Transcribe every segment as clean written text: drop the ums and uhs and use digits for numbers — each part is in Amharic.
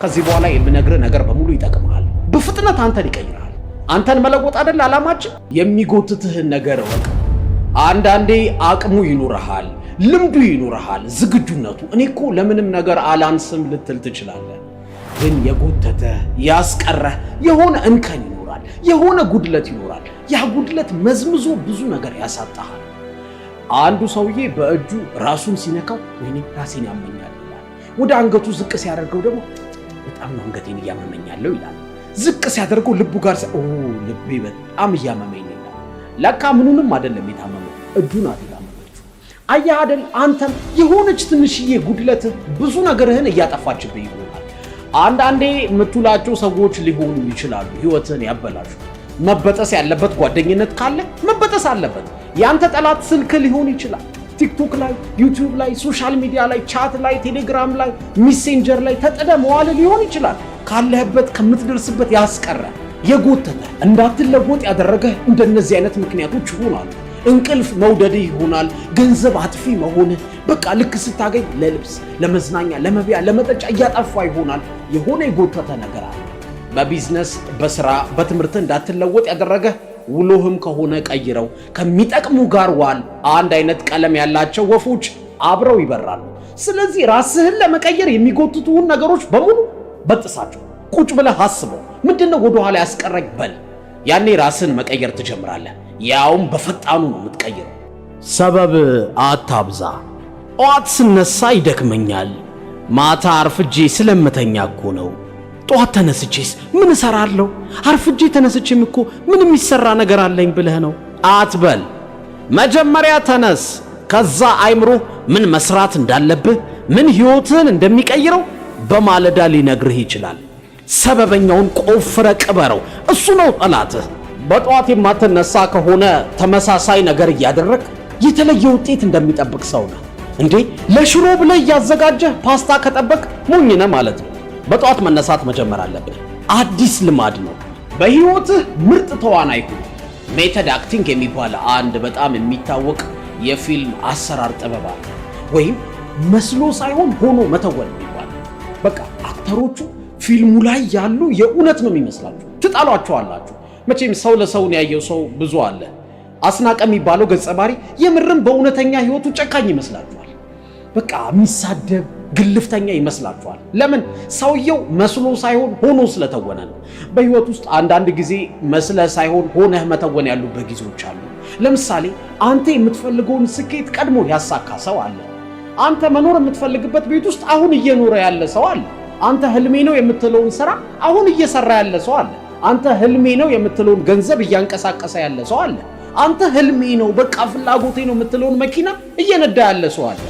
ከዚህ በኋላ የምነግርህ ነገር በሙሉ ይጠቅምሃል። በፍጥነት አንተን ይቀይራል። አንተን መለወጥ አይደል ዓላማችን? የሚጎትትህን ነገር እወቅ። አንዳንዴ አቅሙ ይኖርሃል፣ ልምዱ ይኖርሃል፣ ዝግጁነቱ። እኔ እኮ ለምንም ነገር አላንስም ልትል ትችላለህ። ግን የጎተተ ያስቀረህ የሆነ እንከን ይኖራል፣ የሆነ ጉድለት ይኖራል። ያ ጉድለት መዝምዞ ብዙ ነገር ያሳጣሃል። አንዱ ሰውዬ በእጁ ራሱን ሲነካው ወይኔ ራሴን ያመኛል ይላል። ወደ አንገቱ ዝቅ ሲያደርገው ደግሞ በጣም ነው አንገቴን እያመመኛለሁ ይላል። ዝቅ ሲያደርገው ልቡ ጋር ልቤ በጣም እያመመኝ ይላል። ለካ ምኑንም አይደለም የታመመው፣ እጁ ናት የታመመችው። አየህ አይደል? አንተም የሆነች ትንሽዬ ጉድለት ብዙ ነገርህን እያጠፋችብህ ይሆናል። አንዳንዴ የምትውላቸው ሰዎች ሊሆኑ ይችላሉ ህይወትን ያበላሹ። መበጠስ ያለበት ጓደኝነት ካለ መበጠስ አለበት። ያንተ ጠላት ስልክ ሊሆን ይችላል። ቲክቶክ ላይ፣ ዩቲዩብ ላይ፣ ሶሻል ሚዲያ ላይ፣ ቻት ላይ፣ ቴሌግራም ላይ፣ ሜሴንጀር ላይ ተጠደ መዋል ሊሆን ይችላል። ካለህበት ከምትደርስበት ያስቀረ የጎተተ እንዳትለወጥ ያደረገ እንደነዚህ አይነት ምክንያቶች ይሆናሉ። እንቅልፍ መውደድህ ይሆናል። ገንዘብ አጥፊ መሆንህ፣ በቃ ልክ ስታገኝ ለልብስ፣ ለመዝናኛ፣ ለመብያ፣ ለመጠጫ እያጠፋ ይሆናል። የሆነ የጎተተ ነገር አለ። በቢዝነስ፣ በስራ፣ በትምህርት እንዳትለወጥ ያደረገ ውሎህም ከሆነ ቀይረው ከሚጠቅሙ ጋር ዋል። አንድ አይነት ቀለም ያላቸው ወፎች አብረው ይበራሉ። ስለዚህ ራስህን ለመቀየር የሚጎትቱህን ነገሮች በሙሉ በጥሳቸው። ቁጭ ብለህ አስበው፣ ምንድነው ወደኋላ ያስቀረኝ በል። ያኔ ራስህን መቀየር ትጀምራለህ። ያውም በፈጣኑ ነው የምትቀይረው። ሰበብ አታብዛ። ጠዋት ስነሳ ይደክመኛል፣ ማታ አርፍጄ ስለምተኛ እኮ ነው። ጠዋት ተነስቼስ ምን እሰራለሁ? አርፍጄ ተነስቼም እኮ ምን የሚሰራ ነገር አለኝ ብለህ ነው አትበል። መጀመሪያ ተነስ። ከዛ አይምሮ ምን መስራት እንዳለብህ፣ ምን ህይወትህን እንደሚቀይረው በማለዳ ሊነግርህ ይችላል። ሰበበኛውን ቆፍረ ቅበረው። እሱ ነው ጠላትህ። በጠዋት የማትነሳ ከሆነ ተመሳሳይ ነገር እያደረግ የተለየ ውጤት እንደሚጠብቅ ሰው ነህ እንዴ። ለሽሮ ብለህ እያዘጋጀህ ፓስታ ከጠበቅ ሞኝ ነህ ማለት ነው። በጠዋት መነሳት መጀመር አለብህ። አዲስ ልማድ ነው። በህይወትህ ምርጥ ተዋናይ ሁን። ሜተድ አክቲንግ የሚባል አንድ በጣም የሚታወቅ የፊልም አሰራር ጥበብ አለ። ወይም መስሎ ሳይሆን ሆኖ መተወን የሚባል። በቃ አክተሮቹ ፊልሙ ላይ ያሉ የእውነት ነው የሚመስላችሁ፣ ትጣሏቸዋላችሁ። መቼም ሰው ለሰውን ያየው ሰው ብዙ አለ። አስናቀ የሚባለው ገጸ ባህሪ የምርም በእውነተኛ ህይወቱ ጨካኝ ይመስላችኋል። በቃ የሚሳደብ ግልፍተኛ ይመስላችኋል። ለምን? ሰውየው መስሎ ሳይሆን ሆኖ ስለተወነ ነው። በህይወት ውስጥ አንዳንድ ጊዜ መስለ ሳይሆን ሆነህ መተወን ያሉበት ጊዜዎች አሉ። ለምሳሌ አንተ የምትፈልገውን ስኬት ቀድሞ ያሳካ ሰው አለ። አንተ መኖር የምትፈልግበት ቤት ውስጥ አሁን እየኖረ ያለ ሰው አለ። አንተ ህልሜ ነው የምትለውን ስራ አሁን እየሰራ ያለ ሰው አለ። አንተ ህልሜ ነው የምትለውን ገንዘብ እያንቀሳቀሰ ያለ ሰው አለ። አንተ ህልሜ ነው በቃ ፍላጎቴ ነው የምትለውን መኪና እየነዳ ያለ ሰው አለ።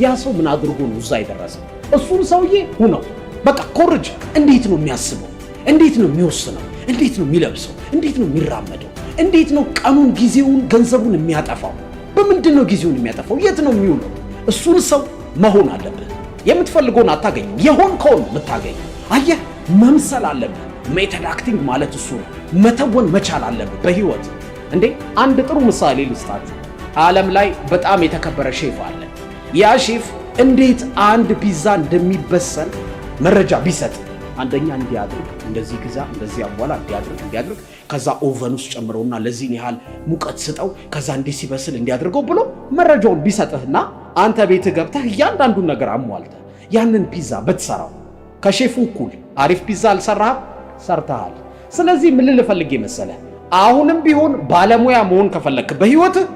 ያ ሰው ምን አድርጎ ነው እዛ የደረሰው? እሱን ሰውዬ ሁነው በቃ ኮርጅ። እንዴት ነው የሚያስበው? እንዴት ነው የሚወስነው? እንዴት ነው የሚለብሰው? እንዴት ነው የሚራመደው? እንዴት ነው ቀኑን፣ ጊዜውን፣ ገንዘቡን የሚያጠፋው? በምንድን ነው ጊዜውን የሚያጠፋው? የት ነው የሚውለው? እሱን ሰው መሆን አለብህ። የምትፈልገውን አታገኝም፣ የሆንከውን የምታገኘው። አየህ፣ መምሰል አለብህ። ሜተድ አክቲንግ ማለት እሱ ነው። መተወን መቻል አለብህ በህይወት። እንዴ አንድ ጥሩ ምሳሌ ልስጣችሁ። ዓለም ላይ በጣም የተከበረ ሼፍ አለ። ያ ሼፍ እንዴት አንድ ፒዛ እንደሚበሰል መረጃ ቢሰጥ፣ አንደኛ እንዲያድርግ፣ እንደዚህ ግዛ፣ እንደዚህ አሟላ፣ እንዲያድርግ፣ ከዛ ኦቨን ውስጥ ጨምረውና ለዚህን ያህል ሙቀት ስጠው፣ ከዛ እንዲህ ሲበስል እንዲያድርገው ብሎ መረጃውን ቢሰጥህና አንተ ቤት ገብተህ እያንዳንዱን ነገር አሟልተህ ያንን ፒዛ ብትሰራው ከሼፉ እኩል አሪፍ ፒዛ አልሰራህም? ሰርተሃል። ስለዚህ ምን ልፈልግ መሰለህ? አሁንም ቢሆን ባለሙያ መሆን ከፈለክ በህይወትህ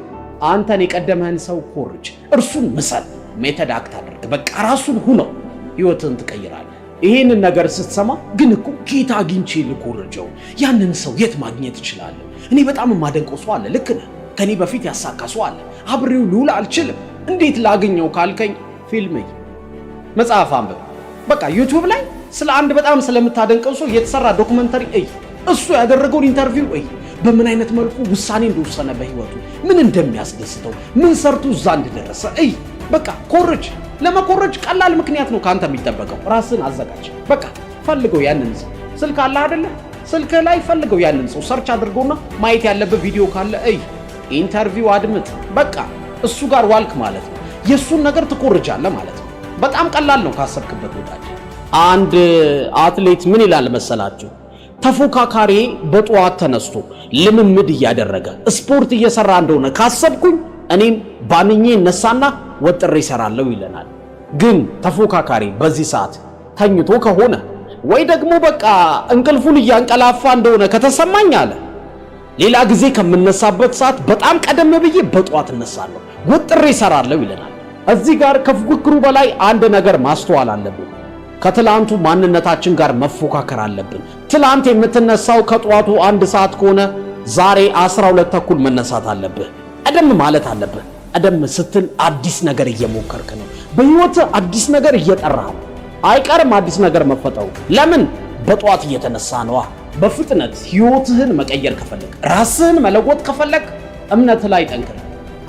አንተን የቀደመህን ሰው ኮርጅ፣ እርሱን ምሰል፣ ሜተድ አክት አድርግ። በቃ ራሱን ሁነው ህይወትን ትቀይራለህ። ይሄንን ነገር ስትሰማ ግን እኮ ጌታ አግኝቼ ልኮርጀው፣ ያንን ሰው የት ማግኘት እችላለሁ? እኔ በጣም የማደንቀው ሰው አለ። ልክ ነህ። ከኔ በፊት ያሳካ ሰው አለ። አብሬው ልውል አልችልም። እንዴት ላገኘው ካልከኝ ፊልም እይ፣ መጽሐፍ አንብብ። በቃ ዩቲዩብ ላይ ስለ አንድ በጣም ስለምታደንቀው ሰው የተሰራ ዶክመንተሪ እይ። እሱ ያደረገውን ኢንተርቪው እይ። በምን አይነት መልኩ ውሳኔ እንደወሰነ በህይወቱ ምን እንደሚያስደስተው ምን ሰርቶ እዛ እንደደረሰ እይ። በቃ ኮርጅ። ለመኮረጅ ቀላል ምክንያት ነው ካንተ የሚጠበቀው። ራስን አዘጋጅ። በቃ ፈልገው ያንን ሰው። ስልክ አለ አይደለ? ስልክ ላይ ፈልገው ያንን ሰው። ሰርች አድርገውና ማየት ያለበት ቪዲዮ ካለ እይ። ኢንተርቪው አድምጥ። በቃ እሱ ጋር ዋልክ ማለት ነው። የሱን ነገር ትኮርጃለህ ማለት ነው። በጣም ቀላል ነው ካሰብክበት ወዳጅ። አንድ አትሌት ምን ይላል መሰላችሁ? ተፎካካሪ በጧት ተነስቶ ልምምድ እያደረገ ስፖርት እየሰራ እንደሆነ ካሰብኩኝ እኔም ባንኜ ነሳና ወጥሬ እሰራለሁ ይለናል። ግን ተፎካካሪ በዚህ ሰዓት ተኝቶ ከሆነ ወይ ደግሞ በቃ እንቅልፉን እያንቀላፋ እንደሆነ ከተሰማኝ አለ ሌላ ጊዜ ከምነሳበት ሰዓት በጣም ቀደም ብዬ በጧት እነሳለሁ ወጥሬ እሰራለሁ ይለናል። እዚህ ጋር ከፉክክሩ በላይ አንድ ነገር ማስተዋል አለብን። ከትላንቱ ማንነታችን ጋር መፎካከር አለብን። ትላንት የምትነሳው ከጧቱ 1 ሰዓት ከሆነ ዛሬ 12 ተኩል መነሳት አለብህ። ቀደም ማለት አለብህ። ቀደም ስትል አዲስ ነገር እየሞከርክ ነው። በህይወት አዲስ ነገር እየጠራህ ነው። አይቀርም አዲስ ነገር መፈጠሩ። ለምን? በጧት እየተነሳ ነዋ። በፍጥነት ህይወትህን መቀየር ከፈለክ፣ ራስህን መለወጥ ከፈለክ እምነት ላይ ጠንክር።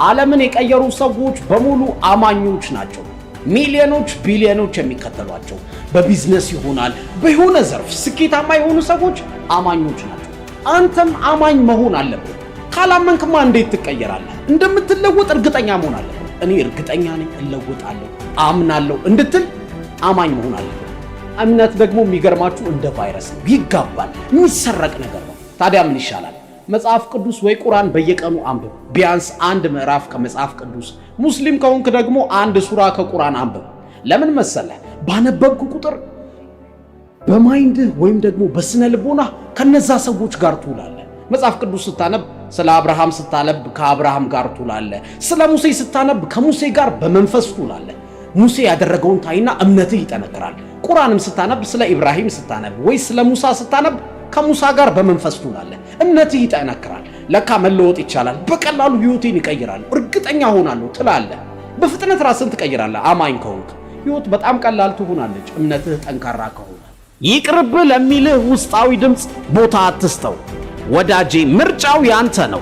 ዓለምን የቀየሩ ሰዎች በሙሉ አማኞች ናቸው። ሚሊዮኖች ቢሊዮኖች የሚከተሏቸው በቢዝነስ ይሆናል በሆነ ዘርፍ ስኬታማ የሆኑ ሰዎች አማኞች ናቸው። አንተም አማኝ መሆን አለብህ። ካላመንክማ እንዴት ትቀየራለህ? እንደምትለወጥ እርግጠኛ መሆን አለብህ። እኔ እርግጠኛ ነኝ እለወጣለሁ አምናለሁ እንድትል አማኝ መሆን አለብህ። እምነት ደግሞ የሚገርማችሁ እንደ ቫይረስ ነው፣ ይጋባል፣ የሚሰረቅ ነገር ነው። ታዲያ ምን ይሻላል? መጽሐፍ ቅዱስ ወይ ቁርአን በየቀኑ አንብብ። ቢያንስ 1 ምዕራፍ ከመጽሐፍ ቅዱስ፣ ሙስሊም ከሆንክ ደግሞ 1 ሱራ ከቁርአን አንብብ። ለምን መሰለህ? ባነበብኩ ቁጥር በማይንድህ ወይም ደግሞ በስነ ልቦና ከነዛ ሰዎች ጋር ትውላለህ። መጽሐፍ ቅዱስ ስታነብ ስለ አብርሃም ስታነብ ከአብርሃም ጋር ትውላለህ። ስለ ሙሴ ስታነብ ከሙሴ ጋር በመንፈስ ትውላለህ። ሙሴ ያደረገውን ታይና እምነትህ ይጠነክራል። ቁርአንም ስታነብ ስለ ኢብራሂም ስታነብ ወይ ስለ ሙሳ ስታነብ ከሙሳ ጋር በመንፈስ ትውላለህ። እምነትህ ይጠነክራል። ለካ መለወጥ ይቻላል፣ በቀላሉ ህይወቴን ይቀይራል፣ እርግጠኛ ሆናለሁ ትላለህ። በፍጥነት ራስን ትቀይራለህ። አማኝ ከሆንክ ህይወት በጣም ቀላል ትሆናለች፣ እምነትህ ጠንካራ ከሆነ። ይቅርብህ ለሚልህ ውስጣዊ ድምፅ ቦታ አትስተው። ወዳጄ ምርጫው ያንተ ነው።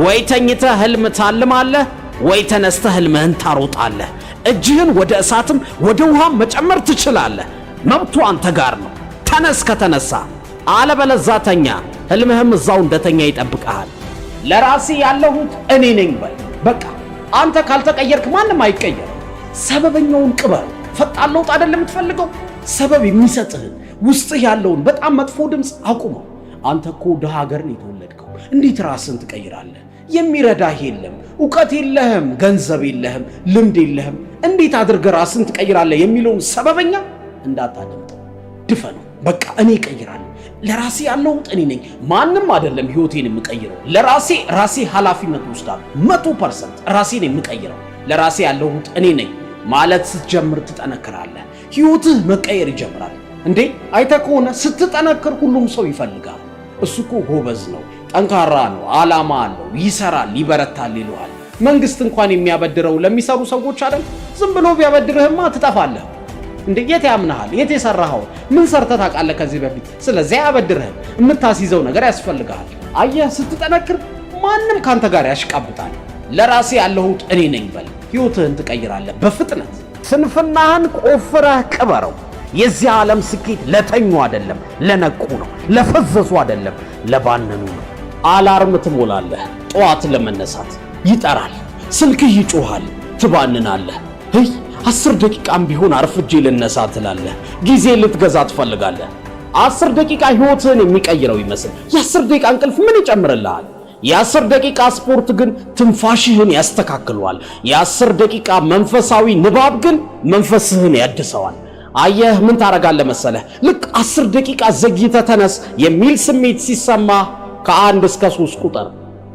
ወይ ተኝተህ ህልም ታልማለህ፣ ወይ ተነስተህ ህልምህን ታሮጣለህ። እጅህን ወደ እሳትም ወደ ውሃም መጨመር ትችላለህ። መብቱ አንተ ጋር ነው። ተነስ ከተነሳ፣ አለበለዛ ተኛ። ህልምህም እዛው እንደተኛ ይጠብቅሃል። ለራሴ ያለሁት እኔ ነኝ በል። በቃ አንተ ካልተቀየርክ ማንም አይቀየርም። ሰበበኛውን ቅበር። ፈጣን ለውጥ አይደለም የምትፈልገው? ሰበብ የሚሰጥህን ውስጥህ ያለውን በጣም መጥፎ ድምፅ አቁመው። አንተ እኮ ድሃ ሀገር ነው የተወለድከው። እንዴት ራስን ትቀይራለህ? የሚረዳህ የለም፣ ዕውቀት የለህም፣ ገንዘብ የለህም፣ ልምድ የለህም። እንዴት አድርገህ ራስን ትቀይራለህ የሚለውን ሰበበኛ እንዳታደምጠው፣ ድፈነው። በቃ እኔ እቀይራለሁ። ለራሴ ያለሁት እኔ ነኝ፣ ማንም አይደለም ህይወቴን የምቀይረው። ራሴ ኃላፊነት ወስዳለሁ። 100% ራሴን የምቀይረው ለራሴ ያለሁት እኔ ነኝ ማለት ስትጀምር ትጠነክራለህ። ህይወትህ መቀየር ይጀምራል። እንዴ አይተህ ከሆነ ስትጠነክር ሁሉም ሰው ይፈልጋል። እሱ እኮ ጎበዝ ነው፣ ጠንካራ ነው፣ ዓላማ አለው፣ ይሰራል፣ ይበረታል ይሉሃል። መንግስት እንኳን የሚያበድረው ለሚሰሩ ሰዎች አይደል? ዝም ብሎ ቢያበድርህማ ትጠፋለህ። እንዴ የት ያምናሃል? የት የሰራኸው? ምን ሰርተህ ታውቃለህ ከዚህ በፊት? ስለዚህ አያበድርህም። የምታስይዘው ነገር ያስፈልግሃል። አየህ፣ ስትጠነክር ማንም ካንተ ጋር ያሽቃብጣል። ለራሴ ያለሁት እኔ ነኝ በል፣ ህይወትህን ትቀይራለህ በፍጥነት። ስንፍናህን ቆፍረህ ቅበረው። የዚህ ዓለም ስኬት ለተኙ አይደለም፣ ለነቁ ነው። ለፈዘዙ አይደለም፣ ለባነኑ ነው። አላርም ትሞላለህ፣ ጠዋት ለመነሳት ይጠራል። ስልክህ ይጮሃል፣ ትባንናለህ። 10 ደቂቃም ቢሆን አርፍጄ ልነሳ ትላለህ። ጊዜ ልትገዛ ትፈልጋለህ። 10 ደቂቃ ህይወትህን የሚቀይረው ይመስል የ10 ደቂቃ እንቅልፍ ምን ይጨምርልሃል? የ10 ደቂቃ ስፖርት ግን ትንፋሽህን ያስተካክለዋል። የ10 ደቂቃ መንፈሳዊ ንባብ ግን መንፈስህን ያድሰዋል። አየህ፣ ምን ታረጋለህ መሰለህ? ልክ 10 ደቂቃ ዘግይተህ ተነስ የሚል ስሜት ሲሰማ ከ1 እስከ 3 ቁጥር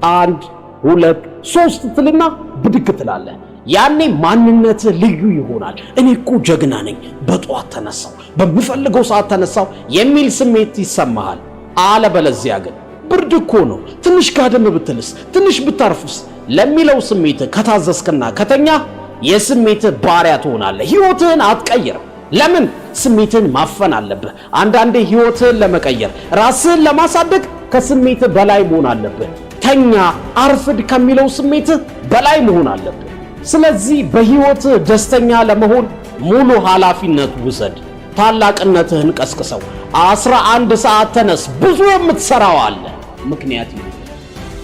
1 2 3 ትልና ብድግ ትላለህ። ያኔ ማንነትህ ልዩ ይሆናል። እኔ እኮ ጀግና ነኝ፣ በጧት ተነሳው፣ በምፈልገው ሰዓት ተነሳው የሚል ስሜት ይሰማሃል። አለበለዚያ ግን ብርድ እኮ ነው፣ ትንሽ ጋደም ብትልስ፣ ትንሽ ብታርፍስ ለሚለው ስሜት ከታዘዝክና ከተኛ የስሜትህ ባሪያ ትሆናለህ። ህይወትህን አትቀይርም። ለምን? ስሜትን ማፈን አለብህ። አንዳንዴ ህይወትህን ለመቀየር ራስህን ለማሳደግ ከስሜትህ በላይ መሆን አለብህ። ተኛ፣ አርፍድ ከሚለው ስሜትህ በላይ መሆን አለብህ። ስለዚህ በህይወትህ ደስተኛ ለመሆን ሙሉ ኃላፊነት ውሰድ። ታላቅነትህን ቀስቅሰው። 11 ሰዓት ተነስ። ብዙ የምትሰራው አለ። ምክንያት ይሁን።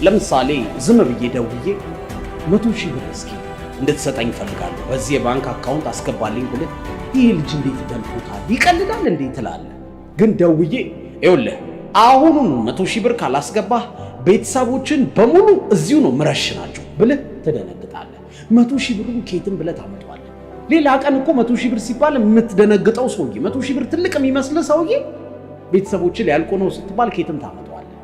ለምሳሌ ዝም ብዬ ደውዬ 100,000 ብር እስኪ እንድትሰጠኝ እፈልጋለሁ፣ በዚህ የባንክ አካውንት አስገባልኝ ብለህ ይሄ ልጅ እንዴት ደልቶታል ይቀልዳል እንዴ ትላለህ። ግን ደውዬ ይኸውልህ አሁኑኑ 100,000 ብር ካላስገባህ ቤተሰቦችን በሙሉ እዚሁ ነው ምረሽናቸው ብለህ ትደነግጣለህ። 100,000 ብሩን ከየትም ብለህ ታመጣዋለህ። ሌላ ቀን እኮ 100,000 ብር ሲባል የምትደነግጠው ሰውዬ 100,000 ብር ትልቅ የሚመስል ሰውዬ ቤተሰቦችን ሊያልቁ ነው ስትባል ከየትም ታመጣዋለህ።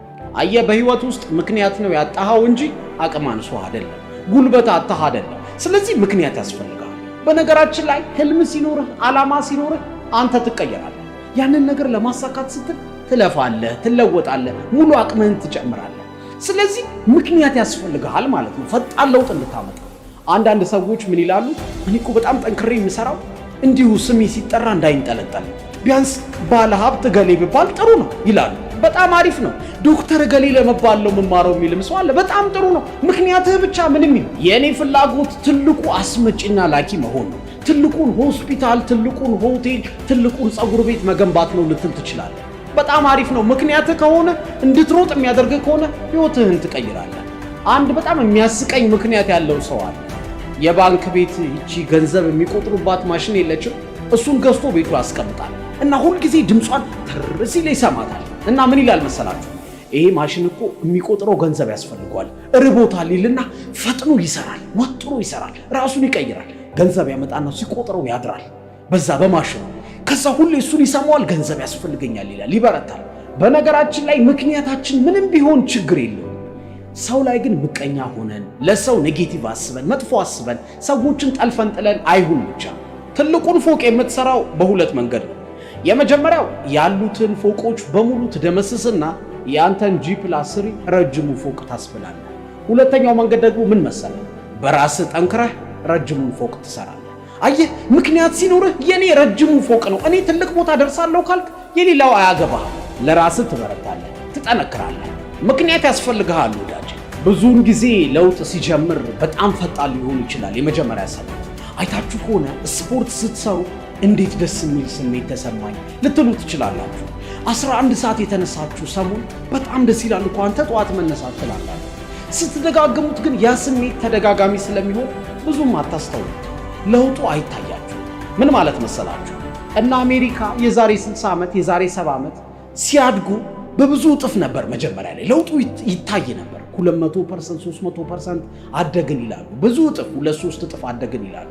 አየህ በህይወት ውስጥ ምክንያት ነው ያጣኸው እንጂ አቅም አንሶህ አይደለም፣ ጉልበት አጣህ አይደለም። ስለዚህ ምክንያት ያስፈልጋል። በነገራችን ላይ ህልም ሲኖርህ ዓላማ ሲኖርህ አንተ ትቀየራለህ። ያንን ነገር ለማሳካት ስትል ትለፋለህ፣ ትለወጣለህ፣ ሙሉ አቅምህን ትጨምራለህ። ስለዚህ ምክንያት ያስፈልጋል ማለት ነው ፈጣን ለውጥ እንድታመጣ። አንዳንድ ሰዎች ምን ይላሉ? እኔ እኮ በጣም ጠንክሬ የምሰራው እንዲሁ ስሜ ሲጠራ እንዳይንጠለጠል ቢያንስ ባለ ሀብት ገሌ ቢባል ጥሩ ነው ይላሉ። በጣም አሪፍ ነው። ዶክተር ገሌ ለመባል ነው የምማረው የሚልም ሰው አለ። በጣም ጥሩ ነው። ምክንያትህ ብቻ ምንም ይሁን የኔ ፍላጎት ትልቁ አስመጪና ላኪ መሆን ነው፣ ትልቁን ሆስፒታል፣ ትልቁን ሆቴል፣ ትልቁን ፀጉር ቤት መገንባት ነው ልትል ትችላለህ። በጣም አሪፍ ነው። ምክንያትህ ከሆነ እንድትሮጥ የሚያደርግህ ከሆነ ህይወትህን ትቀይራለህ። አንድ በጣም የሚያስቀኝ ምክንያት ያለው ሰው አለ። የባንክ ቤት ይቺ ገንዘብ የሚቆጥሩባት ማሽን የለችም። እሱን ገዝቶ ቤቱ ያስቀምጣል እና ሁልጊዜ ድምጿን ትር ሲል ይሰማታል። እና ምን ይላል መሰላችሁ? ይሄ ማሽን እኮ የሚቆጥረው ገንዘብ ያስፈልገዋል፣ ርቦታል ይልና ፈጥኖ ይሰራል፣ ወጥሮ ይሰራል፣ ራሱን ይቀይራል። ገንዘብ ያመጣና ሲቆጥረው ያድራል በዛ በማሽኑ። ከዛ ሁሌ እሱን ይሰማዋል፣ ገንዘብ ያስፈልገኛል ይላል፣ ይበረታል። በነገራችን ላይ ምክንያታችን ምንም ቢሆን ችግር የለውም። ሰው ላይ ግን ምቀኛ ሆነን ለሰው ኔጌቲቭ አስበን መጥፎ አስበን ሰዎችን ጠልፈን ጥለን አይሁን። ብቻ ትልቁን ፎቅ የምትሰራው በሁለት መንገድ ነው። የመጀመሪያው ያሉትን ፎቆች በሙሉ ትደመስስና ያንተን G+3 ረጅሙ ፎቅ ታስብላለህ። ሁለተኛው መንገድ ደግሞ ምን መሰለህ? በራስህ ጠንክረህ ረጅሙን ፎቅ ትሰራለህ። አየህ ምክንያት ሲኖርህ የኔ ረጅሙ ፎቅ ነው እኔ ትልቅ ቦታ ደርሳለሁ ካልክ የሌላው አያገባህም። ለራስህ ትበረታለህ፣ ትጠነክራለህ። ምክንያት ያስፈልግሃል ወዳጅ። ብዙውን ጊዜ ለውጥ ሲጀምር በጣም ፈጣን ሊሆን ይችላል። የመጀመሪያ ሰሞን አይታችሁ ከሆነ ስፖርት ስትሰሩ እንዴት ደስ የሚል ስሜት ተሰማኝ ልትሉ ትችላላችሁ። 11 ሰዓት የተነሳችሁ ሰሞን በጣም ደስ ይላል እኮ አንተ ጠዋት መነሳት ትላላችሁ። ስትደጋግሙት ግን ያ ስሜት ተደጋጋሚ ስለሚሆን ብዙም አታስተውሉት፣ ለውጡ አይታያችሁ። ምን ማለት መሰላችሁ? እና አሜሪካ የዛሬ 60 ዓመት የዛሬ 70 ዓመት ሲያድጉ በብዙ እጥፍ ነበር። መጀመሪያ ላይ ለውጡ ይታይ ነበር። 200%፣ 300% አደግን ይላሉ። ብዙ እጥፍ 2-3 እጥፍ አደግን ይላሉ።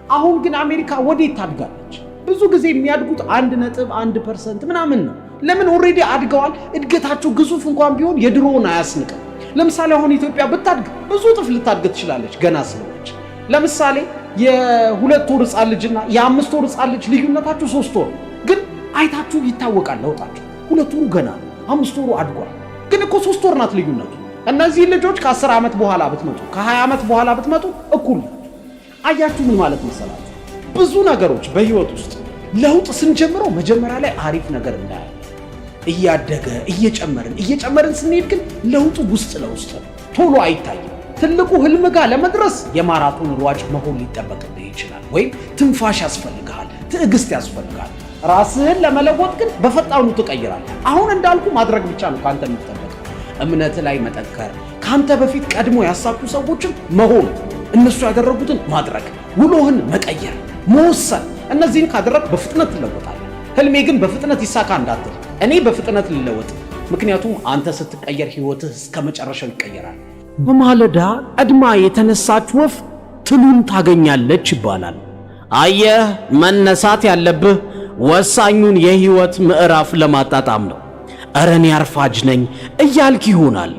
አሁን ግን አሜሪካ ወዴት ታድጋለች? ብዙ ጊዜ የሚያድጉት 1.1% ምናምን ነው። ለምን? ኦሬዲ አድገዋል። እድገታቸው ግዙፍ እንኳን ቢሆን የድሮውን አያስንቅም። ለምሳሌ አሁን ኢትዮጵያ ብታድግ ብዙ እጥፍ ልታድግ ትችላለች ገና ስለሆነች። ለምሳሌ የ2 ወር ሕፃን ልጅና የ5 ወር ሕፃን ልጅ ልዩነታቸው 3 ወር ግን አይታችሁ ይታወቃል ለውጣቸው። 2 ወሩ ገና ነው፣ 5 ወሩ አድጓል። ግን እኮ 3 ወር ናት ልዩነቱ። እነዚህ ልጆች ከ10 ዓመት በኋላ ብትመጡ ከ20 ዓመት በኋላ ብትመጡ እኩል ነው። አያችሁ ምን ማለት መሰላችሁ? ብዙ ነገሮች በህይወት ውስጥ ለውጥ ስንጀምረው መጀመሪያ ላይ አሪፍ ነገር እንዳያል እያደገ እየጨመርን ስንሄድ ግን ለውጡ ውስጥ ለውስጥ ቶሎ አይታይም። ትልቁ ህልም ጋር ለመድረስ የማራቶን ሯጭ መሆን ሊጠበቅብህ ይችላል። ወይም ትንፋሽ ያስፈልግሃል፣ ትዕግስት ያስፈልጋል። ራስህን ለመለወጥ ግን በፈጣኑ ትቀይራለህ። አሁን እንዳልኩ ማድረግ ብቻ ነው ካንተ የሚጠበቀው። እምነት ላይ መጠንከር፣ ካንተ በፊት ቀድሞ ያሳኩ ሰዎችን መሆን፣ እነሱ ያደረጉትን ማድረግ፣ ውሎህን መቀየር፣ መወሰን። እነዚህን ካደረግ በፍጥነት ትለወጣለህ። ህልሜ ግን በፍጥነት ይሳካ እንዳትል፣ እኔ በፍጥነት ልለወጥ። ምክንያቱም አንተ ስትቀየር ህይወትህ እስከ መጨረሻው ይቀየራል። በማለዳ ቀድማ የተነሳች ወፍ ትሉን ታገኛለች ይባላል። አየህ መነሳት ያለብህ ወሳኙን የህይወት ምዕራፍ ለማጣጣም ነው። እረ እኔ አርፋጅ ነኝ እያልክ ይሆናል።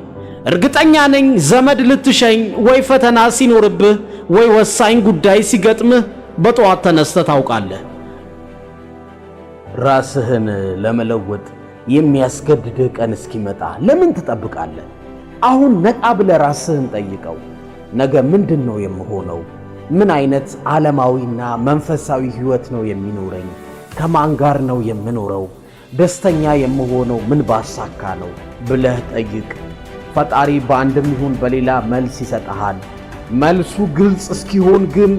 እርግጠኛ ነኝ ዘመድ ልትሸኝ ወይ ፈተና ሲኖርብህ ወይ ወሳኝ ጉዳይ ሲገጥምህ በጠዋት ተነስተህ ታውቃለህ። ራስህን ለመለወጥ የሚያስገድድህ ቀን እስኪመጣ ለምን ትጠብቃለህ? አሁን ነቃ ብለህ ራስህን ጠይቀው። ነገ ምንድን ነው የምሆነው? ምን አይነት ዓለማዊና መንፈሳዊ ህይወት ነው የሚኖረኝ? ከማን ጋር ነው የምኖረው? ደስተኛ የምሆነው ምን ባሳካ ነው ብለህ ጠይቅ። ፈጣሪ በአንድም ይሁን በሌላ መልስ ይሰጥሃል። መልሱ ግልጽ እስኪሆን ግን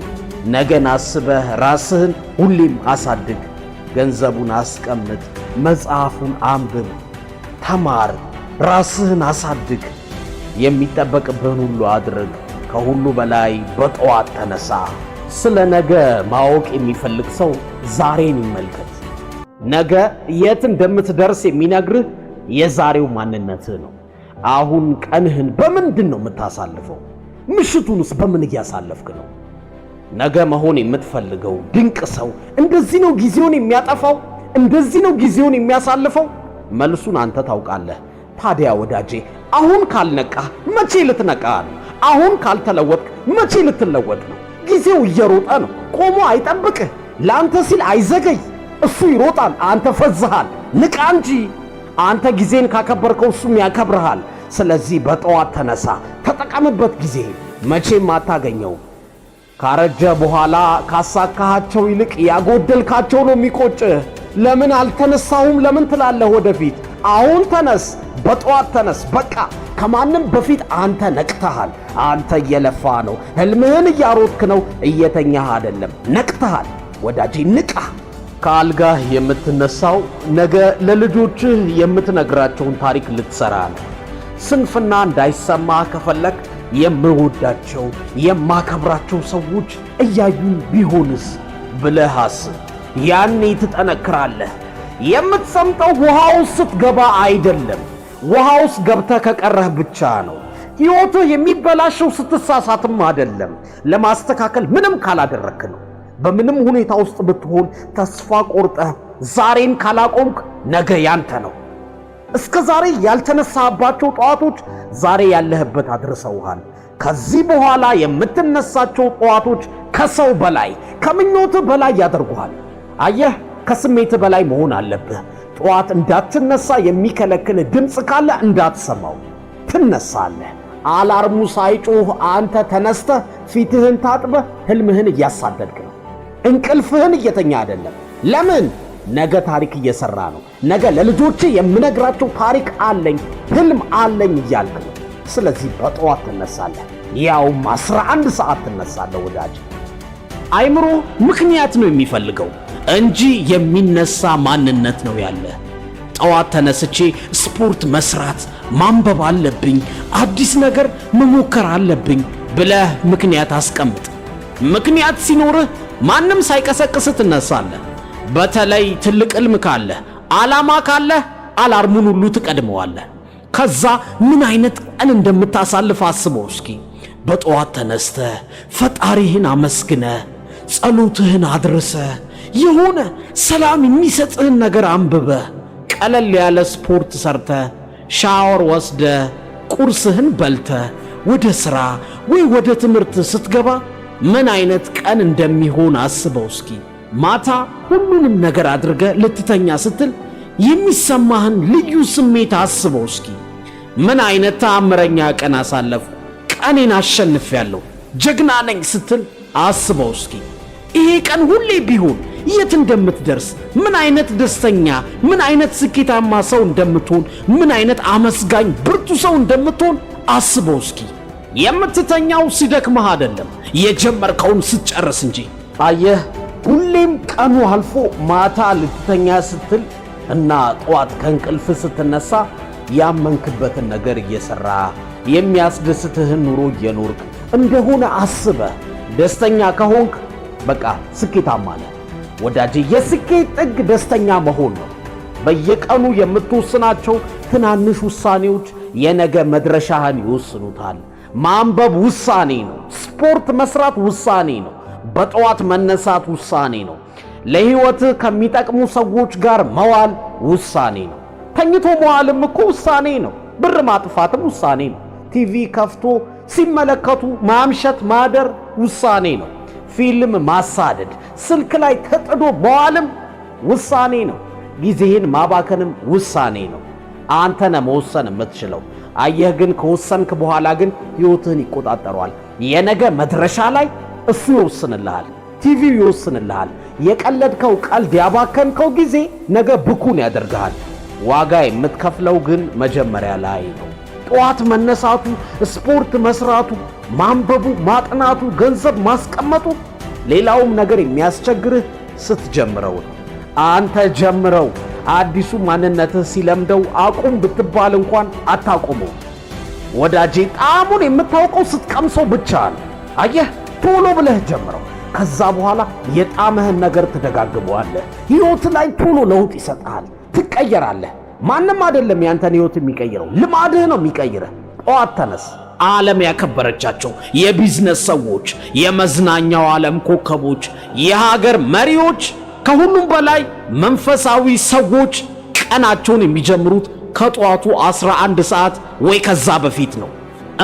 ነገን አስበህ ራስህን ሁሌም አሳድግ። ገንዘቡን አስቀምጥ፣ መጽሐፉን አንብብ፣ ተማር፣ ራስህን አሳድግ። የሚጠበቅብህን ሁሉ አድርግ። ከሁሉ በላይ በጠዋት ተነሳ። ስለ ነገ ማወቅ የሚፈልግ ሰው ዛሬን ይመልከት። ነገ የት እንደምትደርስ የሚነግርህ የዛሬው ማንነትህ ነው። አሁን ቀንህን በምንድን ነው የምታሳልፈው? ምሽቱንስ በምን እያሳለፍክ ነው? ነገ መሆን የምትፈልገው ድንቅ ሰው እንደዚህ ነው ጊዜውን የሚያጠፋው? እንደዚህ ነው ጊዜውን የሚያሳልፈው? መልሱን አንተ ታውቃለህ። ታዲያ ወዳጄ አሁን ካልነቃህ መቼ ልትነቃ ነው? አሁን ካልተለወጥክ መቼ ልትለወጥ ነው? ጊዜው እየሮጠ ነው። ቆሞ አይጠብቅህ። ለአንተ ሲል አይዘገይ። እሱ ይሮጣል፣ አንተ ፈዝሃል። ንቃ እንጂ። አንተ ጊዜን ካከበርከው እሱም ያከብርሃል። ስለዚህ በጠዋት ተነሳ፣ ተጠቀምበት። ጊዜ መቼም አታገኘው። ካረጀ በኋላ ካሳካሃቸው ይልቅ ያጎደልካቸው ነው የሚቆጭህ። ለምን አልተነሳሁም ለምን ትላለህ ወደፊት? አሁን ተነስ፣ በጠዋት ተነስ። በቃ ከማንም በፊት አንተ ነቅተሃል። አንተ እየለፋ ነው፣ ህልምህን እያሮጥክ ነው፣ እየተኛህ አይደለም። ነቅተሃል ወዳጄ፣ ንቃ። ከአልጋህ የምትነሳው ነገ ለልጆችህ የምትነግራቸውን ታሪክ ልትሰራ ነው። ስንፍና እንዳይሰማ ከፈለክ የምወዳቸው የማከብራቸው ሰዎች እያዩን ቢሆንስ ብለህ አስብ። ያኔ ትጠነክራለህ። የምትሰምጠው ውሃ ውስጥ ስትገባ አይደለም፣ ውሃ ውስጥ ገብተህ ከቀረህ ብቻ ነው። ሕይወትህ የሚበላሸው ስትሳሳትም አይደለም፣ ለማስተካከል ምንም ካላደረክ ነው። በምንም ሁኔታ ውስጥ ብትሆን ተስፋ ቆርጠህ ዛሬን ካላቆምክ ነገ ያንተ ነው። እስከ ዛሬ ያልተነሳባቸው ጠዋቶች ዛሬ ያለህበት አድርሰውሃል። ከዚህ በኋላ የምትነሳቸው ጠዋቶች ከሰው በላይ ከምኞትህ በላይ ያደርጉሃል። አየህ፣ ከስሜትህ በላይ መሆን አለብህ። ጠዋት እንዳትነሳ የሚከለክል ድምፅ ካለ እንዳትሰማው። ትነሳለህ። አላርሙ ሳይጮህ አንተ ተነስተህ ፊትህን ታጥበህ ህልምህን እያሳደድክ ነው። እንቅልፍህን እየተኛ አይደለም። ለምን? ነገ ታሪክ እየሰራ ነው። ነገ ለልጆቼ የምነግራቸው ታሪክ አለኝ፣ ህልም አለኝ እያልክ ነው። ስለዚህ በጠዋት ትነሳለህ። ያውም 11 ሰዓት ትነሳለህ ወዳጅ። አይምሮ ምክንያት ነው የሚፈልገው እንጂ የሚነሳ ማንነት ነው ያለ። ጠዋት ተነስቼ ስፖርት መስራት፣ ማንበብ አለብኝ፣ አዲስ ነገር መሞከር አለብኝ ብለህ ምክንያት አስቀምጥ። ምክንያት ሲኖርህ ማንም ሳይቀሰቅስ ትነሳለህ። በተለይ ትልቅ ህልም ካለህ፣ ዓላማ ካለህ አላርሙን ሁሉ ትቀድመዋለህ። ከዛ ምን አይነት ቀን እንደምታሳልፍ አስበው እስኪ። በጠዋት ተነስተህ ፈጣሪህን አመስግነህ ጸሎትህን አድርሰህ የሆነ ሰላም የሚሰጥህን ነገር አንብበህ ቀለል ያለ ስፖርት ሰርተህ ሻወር ወስደህ ቁርስህን በልተህ ወደ ሥራ ወይ ወደ ትምህርት ስትገባ ምን አይነት ቀን እንደሚሆን አስበው እስኪ። ማታ ሁሉንም ነገር አድርገህ ልትተኛ ስትል የሚሰማህን ልዩ ስሜት አስበው እስኪ። ምን አይነት ተአምረኛ ቀን አሳለፍኩ፣ ቀኔን አሸንፌያለሁ፣ ጀግና ነኝ ስትል አስበው እስኪ። ይሄ ቀን ሁሌ ቢሆን የት እንደምትደርስ፣ ምን አይነት ደስተኛ፣ ምን አይነት ስኬታማ ሰው እንደምትሆን፣ ምን አይነት አመስጋኝ ብርቱ ሰው እንደምትሆን አስበው እስኪ። የምትተኛው ሲደክምህ አይደለም፣ የጀመርከውን ስትጨርስ እንጂ። አየህ፣ ሁሌም ቀኑ አልፎ ማታ ልትተኛ ስትል እና ጠዋት ከእንቅልፍ ስትነሳ ያመንክበትን ነገር እየሰራ የሚያስደስትህን ኑሮ እየኖርክ እንደሆነ አስበህ ደስተኛ ከሆንክ በቃ ስኬታማ ነህ ወዳጄ። የስኬት ጥግ ደስተኛ መሆን ነው። በየቀኑ የምትወስናቸው ትናንሽ ውሳኔዎች የነገ መድረሻህን ይወስኑታል። ማንበብ ውሳኔ ነው። ስፖርት መስራት ውሳኔ ነው። በጠዋት መነሳት ውሳኔ ነው። ለሕይወትህ ከሚጠቅሙ ሰዎች ጋር መዋል ውሳኔ ነው። ተኝቶ መዋልም እኮ ውሳኔ ነው። ብር ማጥፋትም ውሳኔ ነው። ቲቪ ከፍቶ ሲመለከቱ ማምሸት ማደር ውሳኔ ነው። ፊልም ማሳደድ፣ ስልክ ላይ ተጥዶ መዋልም ውሳኔ ነው። ጊዜህን ማባከንም ውሳኔ ነው። አንተ ነህ መወሰን የምትችለው። አየህ፣ ግን ከወሰንክ በኋላ ግን ሕይወትህን ይቆጣጠረዋል። የነገ መድረሻ ላይ እሱ ይወስንልሃል። ቲቪው ይወስንልሃል። የቀለድከው ቀልድ ያባከንከው ጊዜ ነገ ብኩን ያደርግሃል። ዋጋ የምትከፍለው ግን መጀመሪያ ላይ ነው። ጠዋት መነሳቱ፣ ስፖርት መስራቱ፣ ማንበቡ፣ ማጥናቱ፣ ገንዘብ ማስቀመጡ፣ ሌላውም ነገር የሚያስቸግርህ ስትጀምረው ነው። አንተ ጀምረው። አዲሱ ማንነትህ ሲለምደው አቁም ብትባል እንኳን አታቆመው ወዳጄ። ጣዕሙን የምታውቀው ስትቀምሰው ብቻ ነው። አየህ፣ ቶሎ ብለህ ጀምረው። ከዛ በኋላ የጣምህን ነገር ትደጋግመዋለህ። ሕይወት ላይ ቶሎ ለውጥ ይሰጣል፣ ትቀየራለህ። ማንም አይደለም ያንተን ሕይወት የሚቀይረው፣ ልማድህ ነው የሚቀይረህ። ጠዋት ተነስ። ዓለም ያከበረቻቸው የቢዝነስ ሰዎች፣ የመዝናኛው ዓለም ኮከቦች፣ የሀገር መሪዎች፣ ከሁሉም በላይ መንፈሳዊ ሰዎች ቀናቸውን የሚጀምሩት ከጠዋቱ 11 ሰዓት ወይ ከዛ በፊት ነው።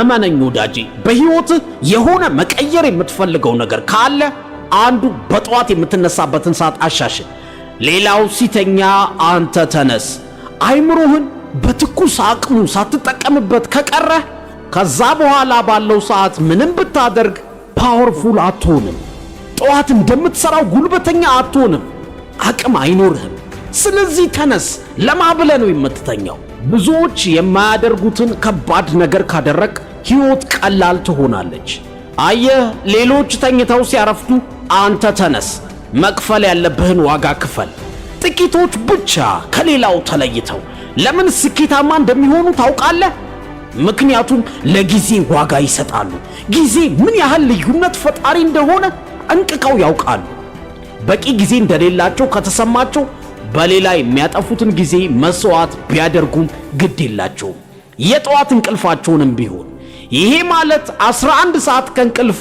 እመነኝ ወዳጄ፣ በሕይወትህ የሆነ መቀየር የምትፈልገው ነገር ካለ አንዱ በጠዋት የምትነሳበትን ሰዓት አሻሽል። ሌላው ሲተኛ አንተ ተነስ። አይምሮህን በትኩስ አቅሙ ሳትጠቀምበት ከቀረህ ከዛ በኋላ ባለው ሰዓት ምንም ብታደርግ ፓወርፉል አትሆንም። ጠዋት እንደምትሰራው ጉልበተኛ አትሆንም። አቅም አይኖርህም። ስለዚህ ተነስ። ለማብለህ ነው የምትተኛው። ብዙዎች የማያደርጉትን ከባድ ነገር ካደረግ ሕይወት ቀላል ትሆናለች። አየህ፣ ሌሎች ተኝተው ሲያረፍዱ አንተ ተነስ። መክፈል ያለብህን ዋጋ ክፈል። ጥቂቶች ብቻ ከሌላው ተለይተው ለምን ስኬታማ እንደሚሆኑ ታውቃለህ? ምክንያቱም ለጊዜ ዋጋ ይሰጣሉ። ጊዜ ምን ያህል ልዩነት ፈጣሪ እንደሆነ ጠንቅቀው ያውቃሉ። በቂ ጊዜ እንደሌላቸው ከተሰማቸው በሌላ የሚያጠፉትን ጊዜ መስዋዕት ቢያደርጉም ግድ የላቸውም፣ የጠዋት እንቅልፋቸውንም ቢሆን። ይሄ ማለት 11 ሰዓት ከእንቅልፍ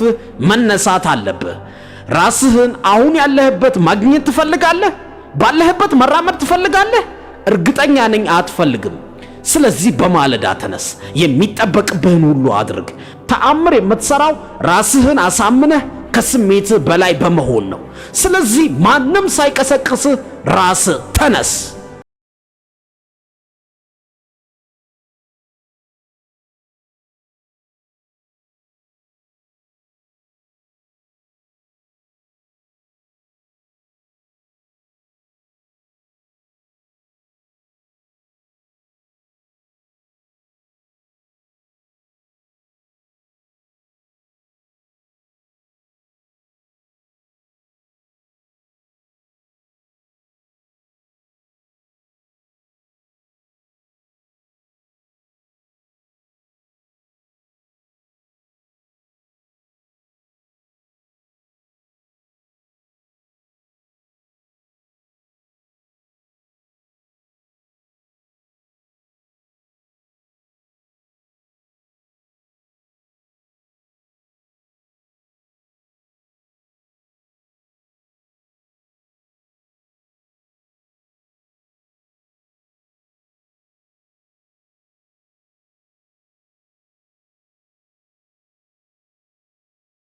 መነሳት አለብህ። ራስህን አሁን ያለህበት ማግኘት ትፈልጋለህ? ባለህበት መራመድ ትፈልጋለህ? እርግጠኛ ነኝ አትፈልግም። ስለዚህ በማለዳ ተነስ፣ የሚጠበቅብህን ሁሉ አድርግ። ተአምር የምትሰራው ራስህን አሳምነህ ከስሜትህ በላይ በመሆን ነው። ስለዚህ ማንም ሳይቀሰቅስህ ራስህ ተነስ።